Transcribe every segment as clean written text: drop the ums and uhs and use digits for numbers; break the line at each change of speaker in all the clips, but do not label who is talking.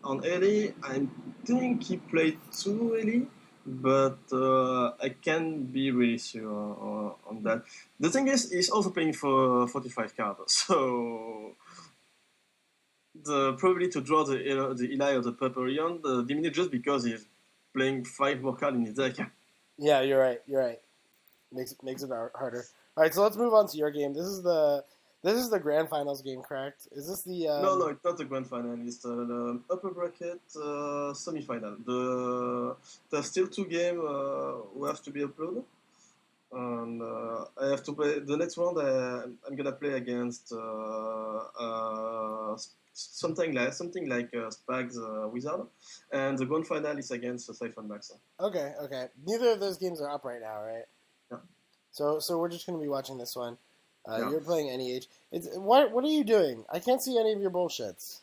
on Ellie, I think he played two Ellie, but I can't be really sure on that. The thing is, he's also playing for 45 cards, so the probability to draw the Eli or the Papillon diminished just because he's playing 5 more cards in his deck.
Yeah, you're right. Makes it harder. All right, so let's move on to your game. This is the grand finals game, correct? Is this the
No, it's not the grand final. It's the upper bracket semi-final. There's still 2 games who have to be uploaded. And I have to play the next round. I'm gonna play against something like Spags Wizard, and the grand final is against Siphon Max.
Okay. Neither of those games are up right now, right?
Yeah.
So we're just gonna be watching this one.
Yeah.
You're playing NEH. What are you doing? I can't see any of your bullshits.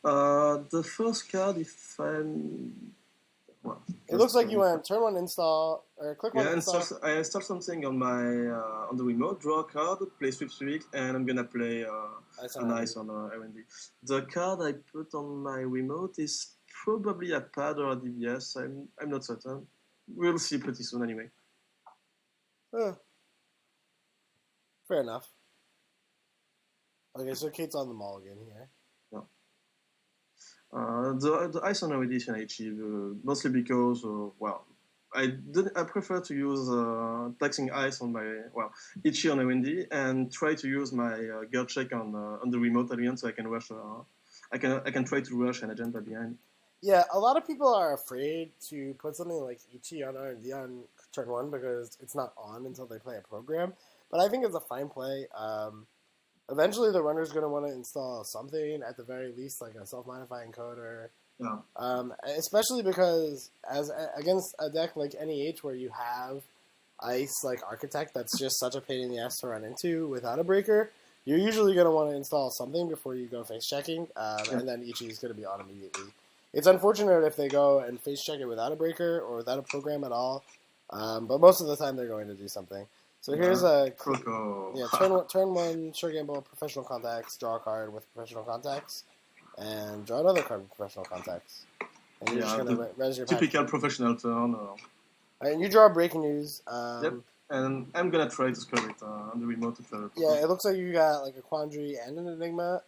The first card, if I'm
it looks like you went turn 1 install or click 1 install.
I install something on my on the remote, draw a card, play sweep, and I'm gonna play an ice on R&D. The card I put on my remote is probably a pad or a DBS. I'm not certain. We'll see pretty soon anyway.
Fair enough. Okay, so Kate's on the mulligan here.
The ice on edition I achieved mostly because I prefer to use taxing ice on my Ichi on Wendy and try to use my guard check on the remote alien so I can rush. I can try to rush an agenda behind.
Yeah, a lot of people are afraid to put something like Ichi on R&D on turn 1 because it's not on until they play a program. But I think it's a fine play. Eventually, the runner's going to want to install something, at the very least, like a self-modifying coder.
Yeah.
Especially because against a deck like NEH where you have Ice like Architect that's just such a pain in the ass to run into without a breaker, you're usually going to want to install something before you go face checking, and then Ichi is going to be on immediately. It's unfortunate if they go and face check it without a breaker or without a program at all, but most of the time they're going to do something. So here's a turn 1 short game ball professional contacts, draw a card with professional contacts, and draw another card with professional contacts. And you're just gonna res your
typical professional turn.
And you draw breaking news.
Yep. And I'm gonna try to score it on the remote to try it.
Yeah, it looks like you got like a Quandary and an Enigma.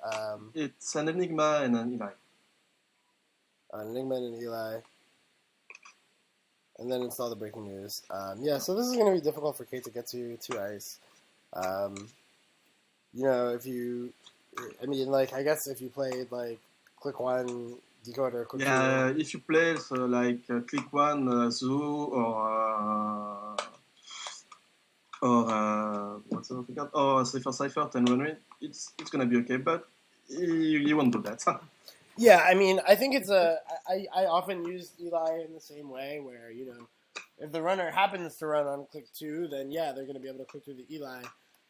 It's an Enigma and an Eli.
An Enigma and an Eli. And then install the breaking news. So this is going to be difficult for Kate to get to 2 ice. I guess if you played like click 1 decoder, click 2.
If you play click 1 zoo or what's the other card? Or Cipher 10 run, it's gonna be okay, but you won't do that.
Yeah, I mean, I think it's I often use Eli in the same way where, if the runner happens to run on click 2, then they're going to be able to click through the Eli.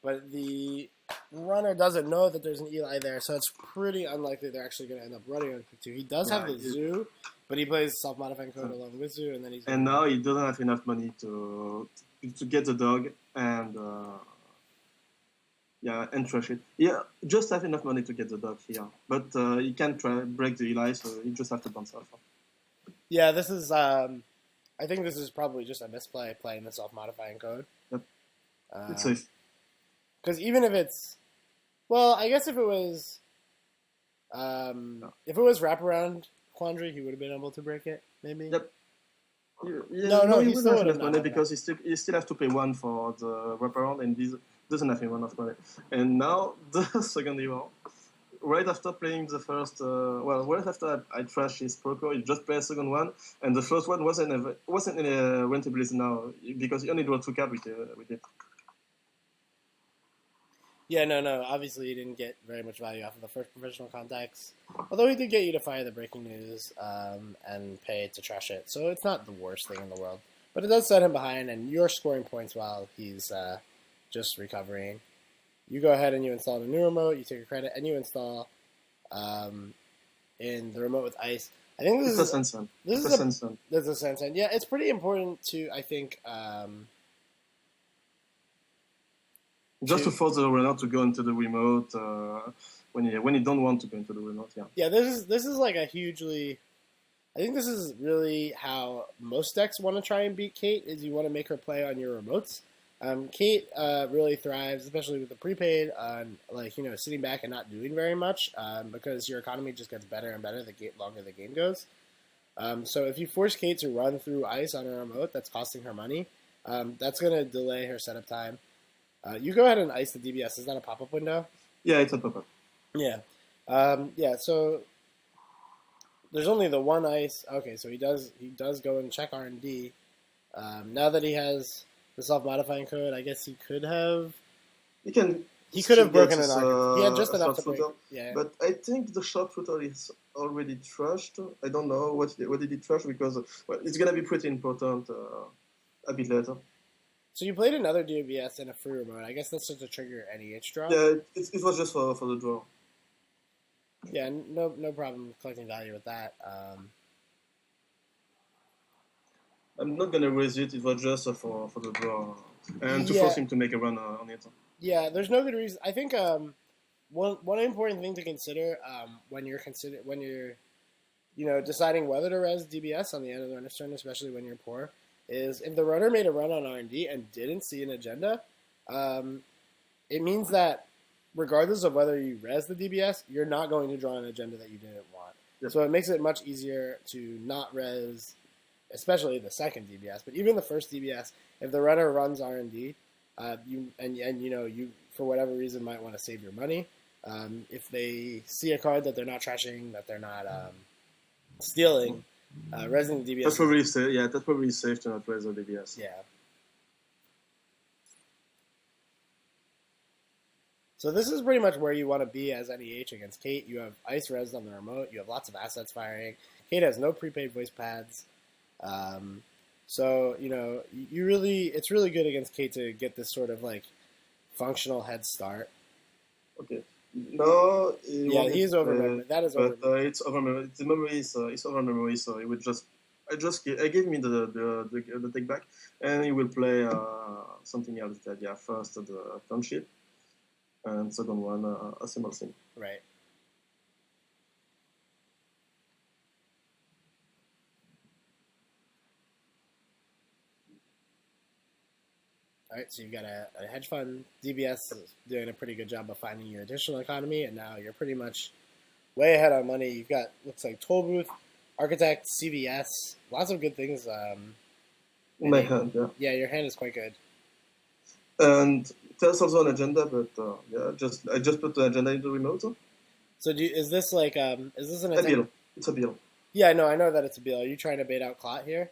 But the runner doesn't know that there's an Eli there, so it's pretty unlikely they're actually going to end up running on click 2. He does have the Zoo, but he plays self-modifying code along with Zoo, and then he's...
And now he doesn't have enough money to get the dog and... and trash it. Yeah, just have enough money to get the dog here. But he can't break the Eli, so you just have to bounce off.
Yeah, this is... I think this is probably just a misplay playing the self-modifying code.
Yep. It's safe.
Because even if it's... Well, I guess if it was... If it was wraparound Quandary, he would have been able to break it, maybe?
Yep.
No, he still
wouldn't have enough money because he still have to pay 1 for the wraparound, and this doesn't have enough money. And now the second hero, right after playing the first, right after I trashed his proco, he just played the second one, and the first one wasn't in a rentable now because he only drew 2 cards with it.
Yeah, no. Obviously, he didn't get very much value off of the first professional contacts. Although he did get you to fire the breaking news and pay to trash it, so it's not the worst thing in the world. But it does set him behind, and you're scoring points while he's just recovering. You go ahead and you install the new remote, you take a credit, and you install in the remote with ice. I think this is a Sensen. This is a Sensen. Yeah, it's pretty important to, I think...
just to force the runner to go into the remote, when you don't want to go into the remote. Yeah.
Yeah, this is like a hugely. I think this is really how most decks want to try and beat Kate. Is you want to make her play on your remotes. Kate really thrives, especially with the prepaid, on sitting back and not doing very much because your economy just gets better and better the longer the game goes. So if you force Kate to run through ice on a remote, that's costing her money. That's going to delay her setup time. You go ahead and ice the DBS. Is that a pop-up window?
Yeah, it's a pop-up.
Yeah. So there's only the one ice. Okay, so he does go and check R&D. Now that he has the self-modifying code, I guess he could have.
He
could have broken an arc. He had just enough to break. Yeah.
But I think the sharpshooter is already trashed. I don't know what did he trash because it's gonna be pretty important a bit later.
So you played another DBS in a free remote. I guess that's just to trigger NEH draw.
Yeah, it was just for the draw.
Yeah, no problem collecting value with that.
I'm not gonna raise it. It was just for the draw and to force him to make a run on it.
Yeah, there's no good reason. I think one important thing to consider when you're deciding whether to res DBS on the end of the runner's turn, especially when you're poor, is if the runner made a run on R&D and didn't see an agenda, it means that regardless of whether you res the DBS, you're not going to draw an agenda that you didn't want. Yep. So it makes it much easier to not res, especially the second DBS, but even the first DBS. If the runner runs R&D, you for whatever reason might want to save your money. If they see a card that they're not trashing, that they're not stealing, resing the DBS.
That's probably safe. Yeah, that's probably safe to not res the DBS.
Yeah. So this is pretty much where you want to be as NEH against Kate. You have ice res on the remote. You have lots of assets firing. Kate has no prepaid voice pads. So it's really good against Kate to get this sort of like functional head start.
Okay. No.
He's over memory. That is over memory.
It's over memory. The memory is over memory. So it would just. I gave me the take back, and he will play something else. Yeah, first the township. And second one, a similar thing.
Right. All right, so you've got a hedge fund. DBS is doing a pretty good job of finding you additional economy, and now you're pretty much way ahead on money. You've got, looks like, Toll Booth, Architect, CVS, lots of good things.
My hand, yeah.
Yeah, your hand is quite good.
And there's also an agenda, but I just put the agenda in the remote.
So is this an
attempt? Bill. It's a bill.
Yeah, I know that it's a bill. Are you trying to bait out Clot here?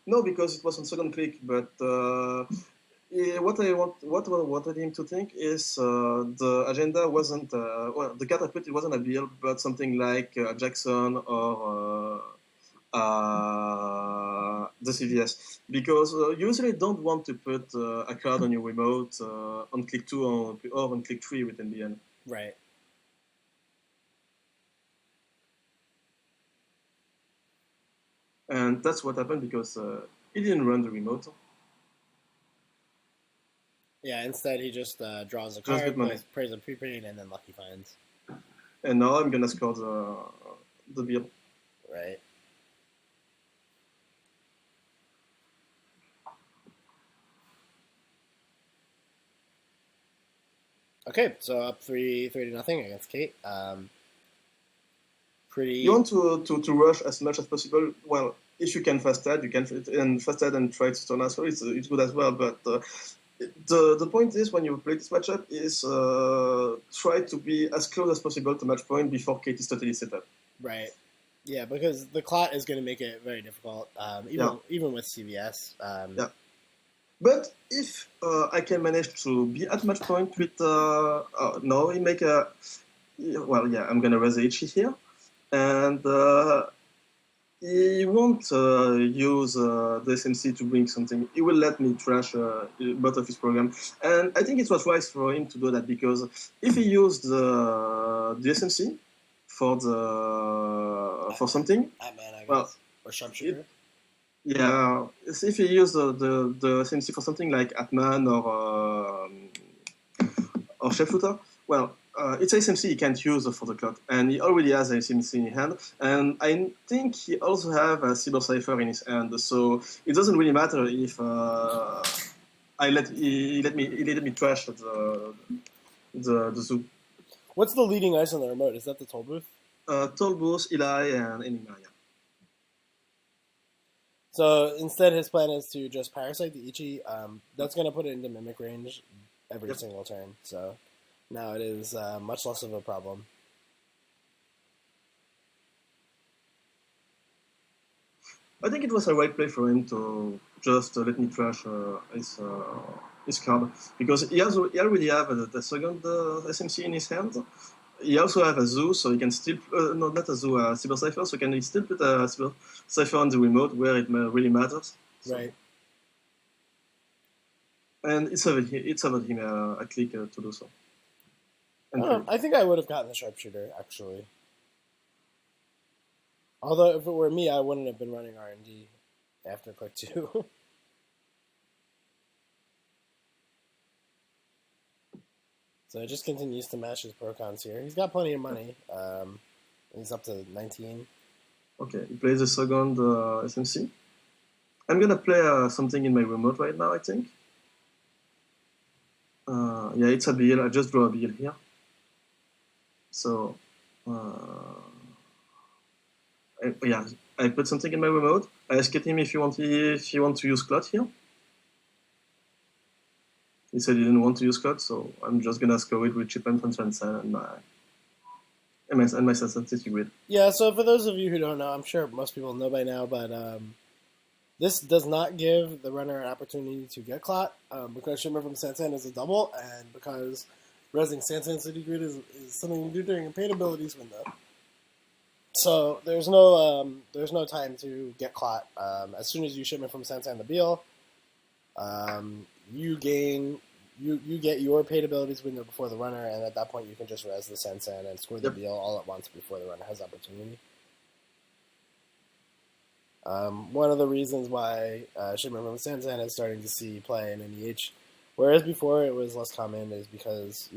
No, because it was on second click. But what I wanted him to think is the agenda wasn't the card I put, it wasn't a bill, but something like Jackson or the CVS, because you usually don't want to put a card on your remote on click 2 or on click 3 with NBN.
Right.
And that's what happened because he didn't run the remote.
Yeah, instead he just draws a card, plays a prepaid, and then Lucky finds.
And now I'm gonna score the bill.
Right. Okay, so up 3-0 against Kate.
You want to rush as much as possible. Well, if you can fast add, you can and fast add and try to turn as well. It's good as well. But the point is, when you play this matchup, is try to be as close as possible to match point before Kate is totally set up.
Right. Yeah, because the clot is going to make it very difficult, even with CVS.
Yeah. But if I can manage to be at match point with no, he make a I'm gonna raise the HE here, and he won't use the SMC to bring something. He will let me trash both of his program, and I think it was wise for him to do that, because if he used the SMC for something,
or sharpshooter.
Yeah, if you use the SMC for something like Atman or Chef Shooter, well, it's SMC he can't use for the clock, and he already has SMC in his hand, and I think he also have a Cyber Cipher in his hand, so it doesn't really matter if he let me trash the zoo.
What's the leading ice on the remote? Is that the toll booth?
Tolbos, Eli, and Enigma. Yeah.
So instead, his plan is to just Parasite the Ichi. That's going to put it into Mimic range every single turn. So now it is much less of a problem.
I think it was a right play for him to just let me trash his card, because he already have the second SMC in his hand. He also have a zoo, so he can still no, not a zoo, a Cyber Cipher, so can he still put a Cyber Cipher on the remote where it really matters. So.
Right.
And it's about him a click to do so.
I think I would have gotten the Sharpshooter, actually. Although if it were me, I wouldn't have been running R&D after click 2. So it just continues to mash his Procons here. He's got plenty of money. He's up to 19.
Okay, he plays the second SMC. I'm going to play something in my remote right now, I think. Yeah, it's a BL. I just draw a BL here. So, I put something in my remote. I asked him if he want to use Clot here. He said he didn't want to use Clot, so I'm just gonna score it with Chip and Transcend and my sensitivity grid.
Yeah, so for those of you who don't know, I'm sure most people know by now, but this does not give the runner an opportunity to get Clot, because Shimmer from Sansan is a double, and because Resing Sansan City Grid is something you do during a paid abilities window. So there's no time to get Clot. As soon as you shipment from Sansan the Beal, you get your paid abilities window before the runner, and at that point you can just res the Sansan and score the Beal all at once before the runner has opportunity. One of the reasons why Shipment from Sansan is starting to see play in NEH, whereas before it was less common, is because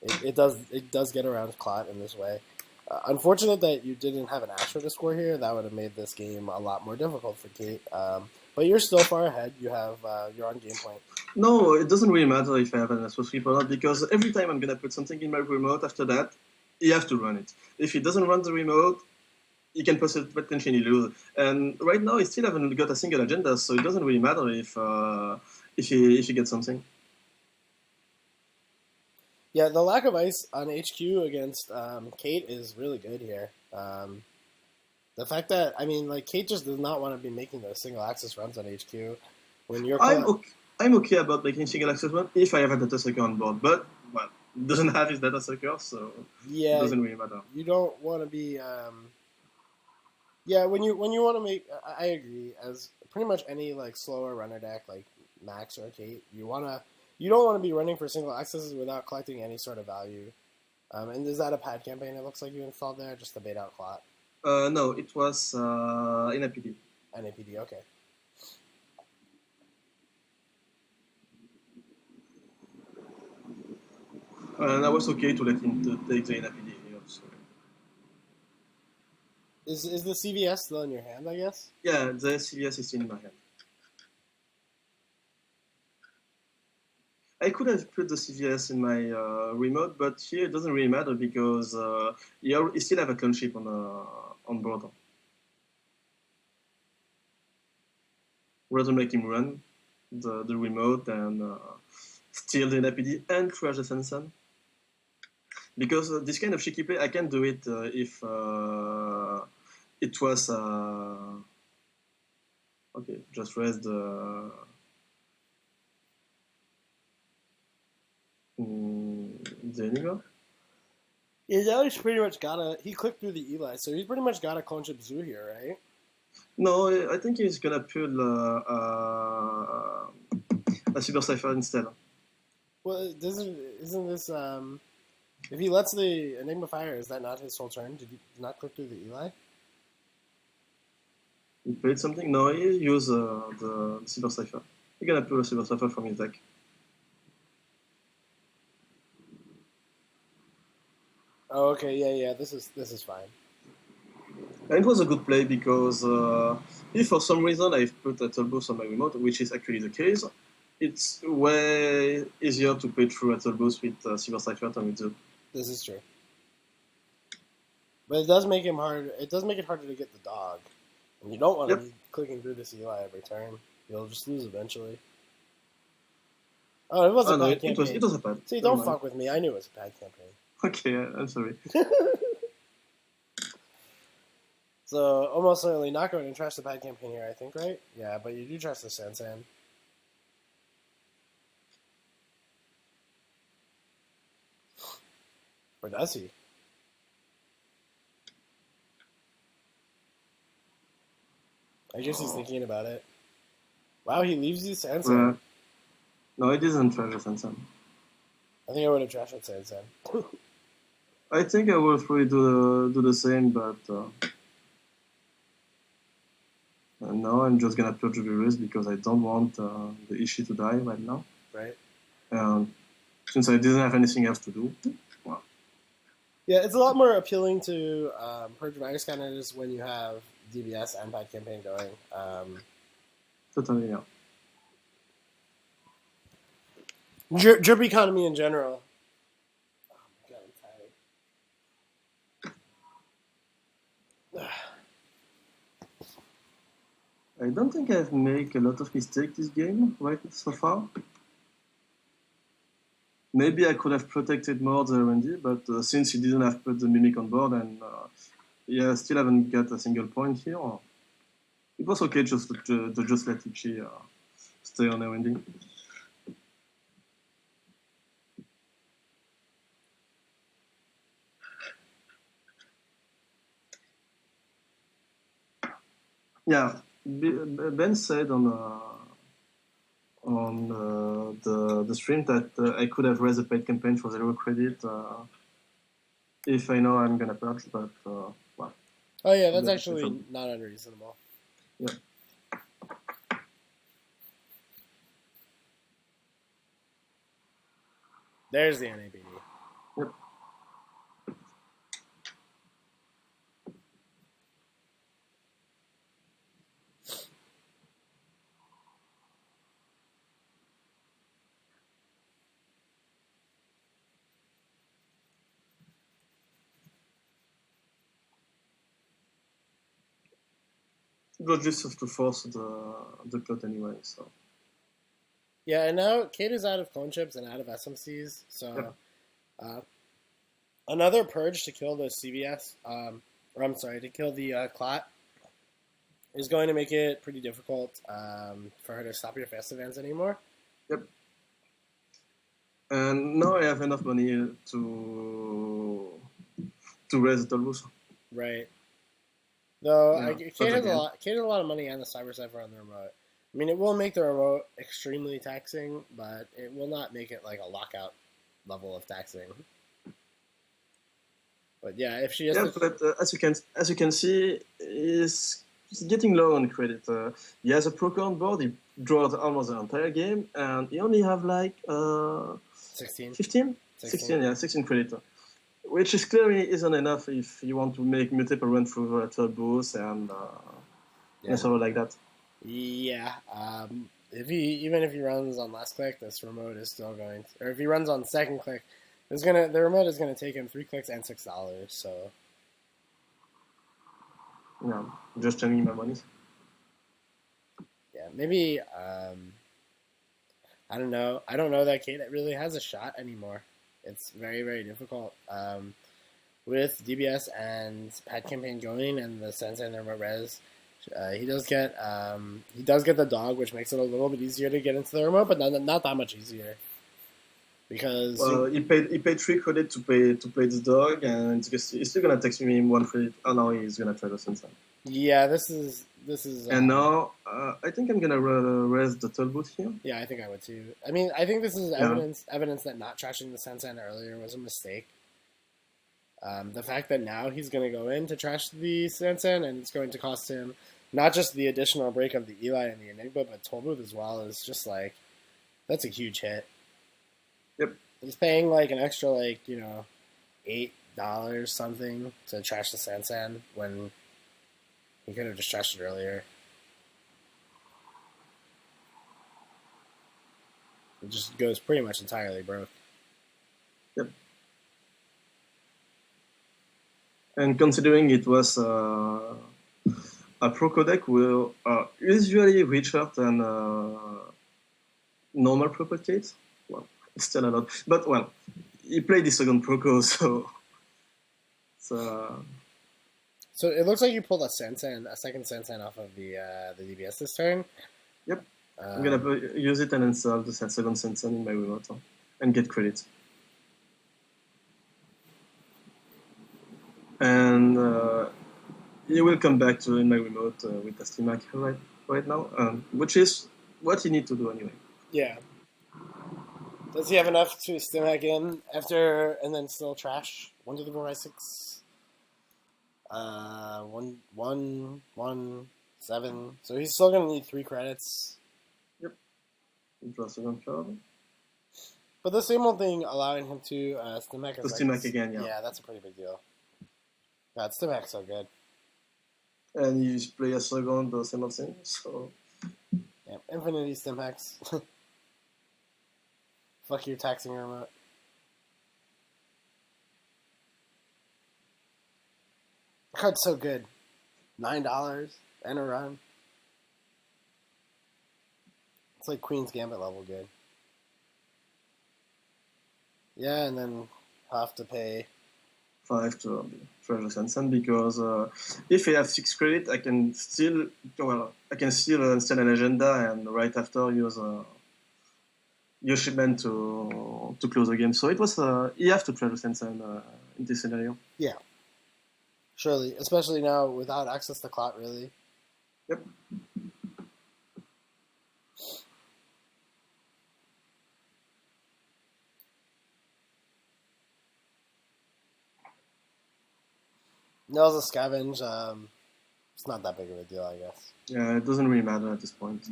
it does get around Clot in this way. Unfortunate that you didn't have an Astro to score here. That would have made this game a lot more difficult for Kate. But you're still far ahead. You're on game point.
No, it doesn't really matter if I have an Astro sweep or not, because every time I'm gonna put something in my remote after that, you have to run it. If he doesn't run the remote, you can potentially lose. And right now, he still haven't got a single agenda, so it doesn't really matter if he gets something.
Yeah, the lack of ice on HQ against Kate is really good here. The fact that, Kate just does not want to be making those single access runs on HQ. When you're
I'm okay about making single access run if I have a data sucker on board, but doesn't have his data sucker, so it doesn't really matter.
You don't want to be. When you want to make, I agree. As pretty much any slower runner deck like Max or Kate, you don't want to be running for single accesses without collecting any sort of value. And is that a pad campaign? It looks like you installed there just to bait out Clot.
No, it was NAPD.
NAPD, okay.
And I was okay to let him take the NAPD here. So.
Is the CVS still in your hand, I guess?
Yeah, the CVS is still in my hand. I could have put the CVS in my remote, but here it doesn't really matter because you still have a clone chip on board. Rather make him run the remote and steal the NAPD and crash the Sansan. Because this kind of cheeky play, I can do it if it was... okay, just raise the... the Enigma?
Yeah, now he's pretty much he clicked through the Eli, so he's pretty much got a clone chip zoo here, right?
No, I think he's gonna pull a Cyber Cipher instead.
Well, isn't this if he lets the Enigma fire, is that not his whole turn? Did he not click through the Eli?
He played something? No, he used the Cyber Cipher. He's gonna pull a Cyber Cipher from his deck.
Oh, okay, yeah. This is fine.
And it was a good play because if for some reason I've put a turbo on my remote, which is actually the case, it's way easier to play through a turbo with Silver Cipher and with the.
This is true. But it does make him hard. It does make it harder to get the dog, and you don't want to
Yep.
be clicking through this Eli every turn. You'll just lose eventually. Oh, it was a
No,
bad
it
campaign.
was a bad.
See,
Never
don't
mind.
fuck with me. I knew it was a bad campaign.
Okay, I'm sorry.
So, almost certainly not going to trash the bad campaign here, I think, right? Yeah, but you do trash the Sansan. Or does he? I guess he's thinking about it. Wow, he leaves you Sansan.
No, it isn't Treasure Sansan.
I think I would have trashed that Sansan.
I think I will probably do the same, but now I'm just gonna purge the risk because I don't want the issue to die right now.
Right.
Since I didn't have anything else to do. Well,
Yeah, it's a lot more appealing to purge Virus Scanners when you have DBS and Pad Campaign going.
totally, yeah.
Drip economy in general. Oh my god, I'm tired.
I don't think I've made a lot of mistakes this game right so far. Maybe I could have protected more the R&D, but since he didn't have put the Mimic on board and yeah, still haven't got a single point here, it was okay just to just let Ichi stay on R&D. Yeah, Ben said on the stream that I could have raised a paid campaign for 0 credit if I know I'm gonna purge, but well.
Oh yeah, that's actually not unreasonable.
Yeah.
There's the NABD.
Yep. It was just to force the cut anyway, so.
Yeah, and now Kate is out of clone chips and out of SMCs, so another purge to kill the CVS, or I'm sorry, to kill the clot, is going to make it pretty difficult for her to stop your fast advance anymore.
Yep. And now I have enough money to raise the Tulbus.
Right. Though
Yeah,
Kate has a lot of money and the Cyber Cipher on the remote. I mean, it will make the remote extremely taxing, but it will not make it like a lockout level of taxing. But yeah, if she has
but as you can see, he's getting low on credit. He has a Proco on board. He draws almost the entire game, and he only have like
16?
15? 16 credit. Which is clearly isn't enough if you want to make multiple run through turbos and sort of like that.
Yeah. Even if he runs on last click, this remote is still going to, or if he runs on second click, the remote is gonna take him 3 clicks and $6, so
Yeah, just changing my money.
yeah, maybe I don't know. I don't know that Kate really has a shot anymore. It's very, very difficult. With DBS and Pad Campaign going and the Sensei and the remote res, he does get the dog, which makes it a little bit easier to get into the remote, but not that much easier. Because
he paid 3 credit to play the dog, and he's still gonna text me 1 credit. Oh no, he's gonna try to send some.
Yeah, this is.
And now I think I'm gonna raise the Talbot here.
Yeah, I think I would too. I mean, I think this is evidence that not trashing the Sensen earlier was a mistake. The fact that now he's going to go in to trash the Sensen and it's going to cost him not just the additional break of the Eli and the Enigma, but Tollbooth as well is just like, that's a huge hit.
Yep.
He's paying like an extra $8 $8 something to trash the Sansan when he could have just trashed it earlier. It just goes pretty much entirely broke.
Yep. And considering it was a Proco deck will usually richer than normal Propagate. Well, it's still a lot. But, well, he played the second Proco, so...
So it looks like you pulled a second Sansan off of the DBS this turn.
Yep. I'm going to use it and install the second Sansan in my remote and get credit. And he will come back to in my remote with the Steam Hack right now, which is what you need to do anyway.
Yeah. Does he have enough to Steam Hack in after and then still trash 1 to the 4 by 6? 1, 7. So he's still gonna need 3 credits.
Yep. Draw second card.
But the same old thing allowing him to Steam Hack.
Steam Hack again, yeah.
Yeah, that's a pretty big deal. God, Steam Hack's so good.
And you play a second the same thing, so...
Yeah, infinity Steam Hacks. Fuck your taxing remote. The card's so good. $9 and a run. It's like Queen's Gambit level good. Yeah, and then I'll have to pay
5 to Treasure Sansan because if I have 6 credit, I can still install an agenda and right after use your shipment to close the game. So it was you have to Treasure Sansan in this scenario.
Yeah. Surely, especially now without access to Clot, really.
Yep.
Nails a scavenge. It's not that big of a deal, I guess.
Yeah, it doesn't really matter at this point.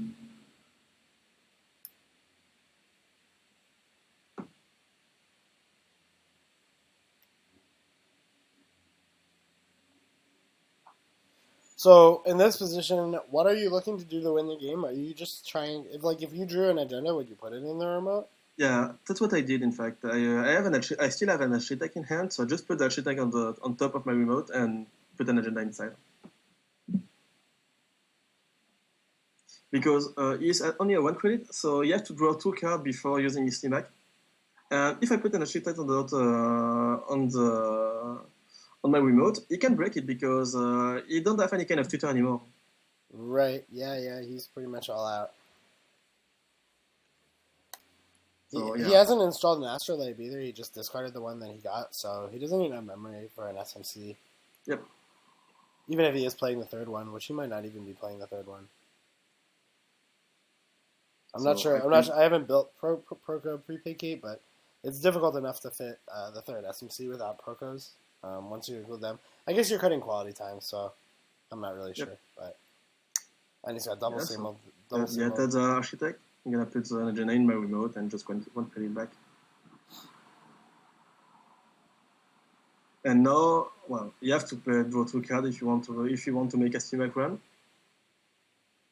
So, in this position, what are you looking to do to win the game? Are you just trying... If you drew an agenda, would you put it in the remote?
Yeah, that's what I did. In fact, I still have an architect in hand, so I just put the architect on top of my remote and put an agenda inside. Because he's only a 1 credit, so you have to draw 2 cards before using his Steam Hack. And if I put an architect on my remote, he can break it because he don't have any kind of tutor anymore.
Right. Yeah. He's pretty much all out. So, he hasn't installed an Astrolabe either. He just discarded the one that he got, so he doesn't even have memory for an SMC.
Yep.
Even if he is playing the third one, which he might not even be playing the third one. I'm not sure. I haven't built Proco prepaid key, but it's difficult enough to fit the third SMC without Procos. Once you include them, I guess you're cutting quality time, so I'm not really sure. But and he's got double symbol.
That's the architect. I'm gonna put the agenda in my remote and just one credit back. And now, well, you have to draw 2 cards if you want to make a Steam Hack run.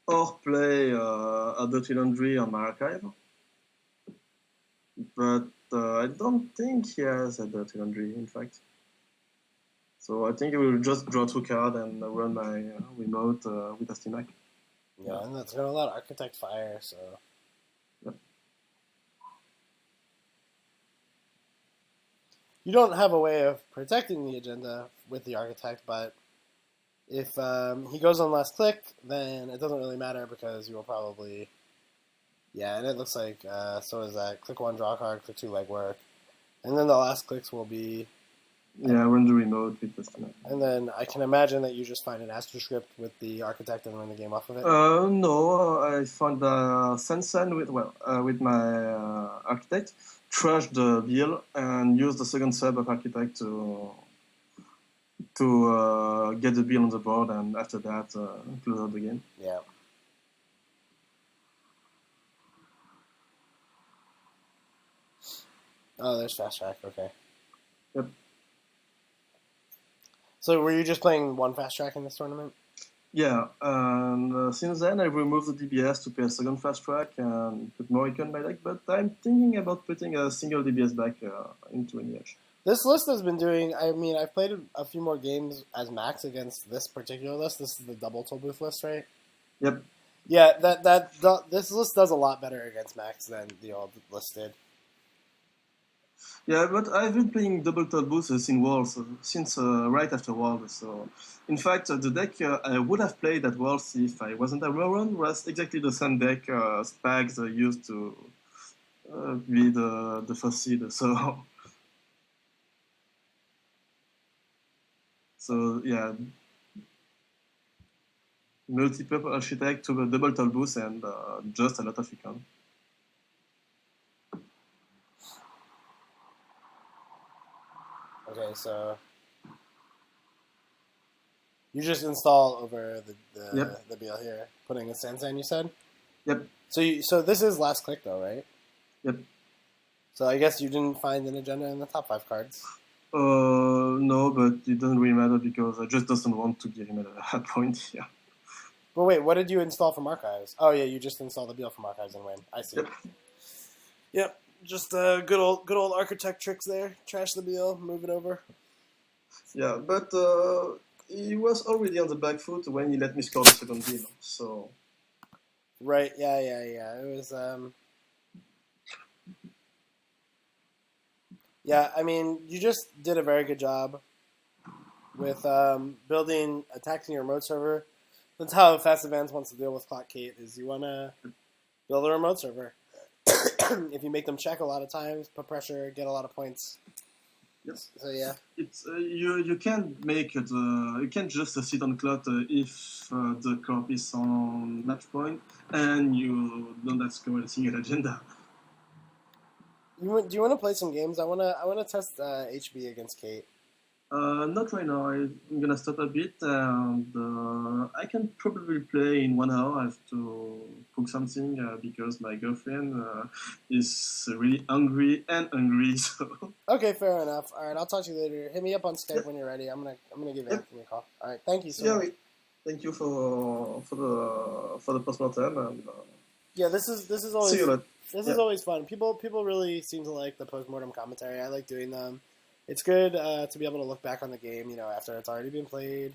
Or play a Dirty Laundry on my archive. But I don't think he has a Dirty Laundry, in fact. So I think I will just draw 2 cards and run my remote with a Steam Hack.
Yeah, and that's got a lot of Architect Fire, so...
Yep.
You don't have a way of protecting the agenda with the Architect, but if he goes on last click, then it doesn't really matter because you will probably... Yeah, and it looks like so is that. Click 1, draw a card, click 2, legwork. And then the last clicks will be...
Yeah, run the remote with the Steam Hack.
And then I can imagine that you just find an AstroScript with the Architect and run the game off of it?
No, I found Sansan with my Architect, trash the bill, and use the second sub of Architect to get the bill on the board, and after that, close out the game.
Yeah. Oh, there's Fast Track, okay.
Yep.
So were you just playing one fast track in this tournament?
Yeah, and since then I removed the DBS to play a second fast track and put more icon in my deck, but I'm thinking about putting a single DBS back into NEH.
This list has been doing. I mean, I've played a few more games as Max against this particular list. This is the double toll booth list, right?
Yep.
Yeah, this list does a lot better against Max than the old list did.
Yeah, but I've been playing double top boosts in Worlds since right after Worlds. So, in fact, the deck I would have played at Worlds if I wasn't a Rowan was exactly the same deck Spags used to be the first seed. So, so yeah, multi-purple architect to the double tall boost and just a lot of icon.
Okay, so you just install over the BL here, putting a Sansan, you said?
Yep.
So this is last click though, right?
Yep.
So I guess you didn't find an agenda in the top 5 cards.
No, but it doesn't really matter because I just doesn't want to give him a point here.
But wait, what did you install from archives? Oh yeah, you just installed the BL from archives and win. I see. Yep. Just good old architect tricks there. Trash the BL, move it over.
Yeah, but he was already on the back foot when he let me score the second deal. So
right, yeah. It was yeah. I mean, you just did a very good job with building, attacking your remote server. That's how Fast Advance wants to deal with Clock Kate. Is you want to build a remote server. If you make them check a lot of times, put pressure, get a lot of points.
yes,
So yeah,
it's you can't make it. You can't just sit on clock if the corp is on match point and you don't have score a single agenda.
do you want to play some games? I wanna test HB against Kate.
Not right now. I'm gonna stop a bit, and I can probably play in 1 hour. I have to cook something because my girlfriend is really hungry and hungry. So
Okay, fair enough. All right, I'll talk to you later. Hit me up on Skype when you're ready. I'm gonna give Anthony a call. All right, thank you so much.
Thank you for the postmortem, and
Yeah, this is
see
always
you later.
this is always fun. People really seem to like the postmortem commentary. I like doing them. It's good to be able to look back on the game, after it's already been played.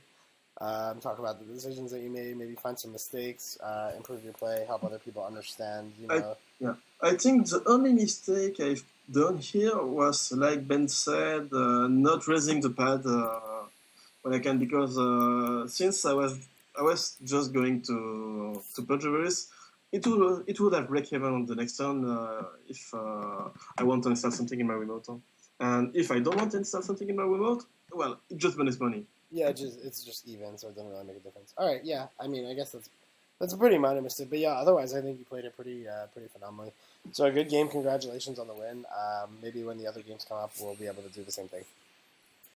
Talk about the decisions that you made, maybe find some mistakes, improve your play, help other people understand.
I think the only mistake I've done here was, like Ben said, not raising the pad when I can, because since I was just going to Perseverance, it would have break even on the next turn if I want to install something in my remote. And if I don't want to install something in my remote, well, it just burns money.
Yeah, it's just even, so it doesn't really make a difference. All right, yeah. I mean, I guess that's a pretty minor mistake, but yeah. Otherwise, I think you played it pretty phenomenally. So a good game. Congratulations on the win. Maybe when the other games come up, we'll be able to do the same thing.